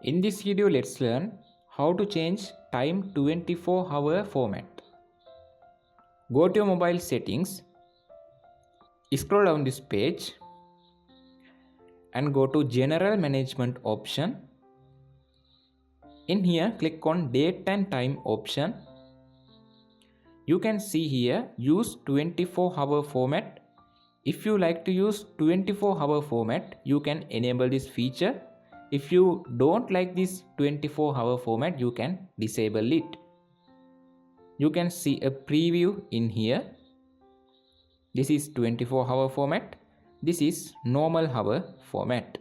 In this video, let's learn how to change time 24-hour format. Go to your mobile settings, scroll down this page and go to General Management option. In here, click on Date and Time option. You can see here, use 24-hour format. If you like to use 24-hour format, you can enable this feature. If you don't like this 24-hour format, you can disable it. You can see a preview in here. This is 24-hour format. This is normal hour format.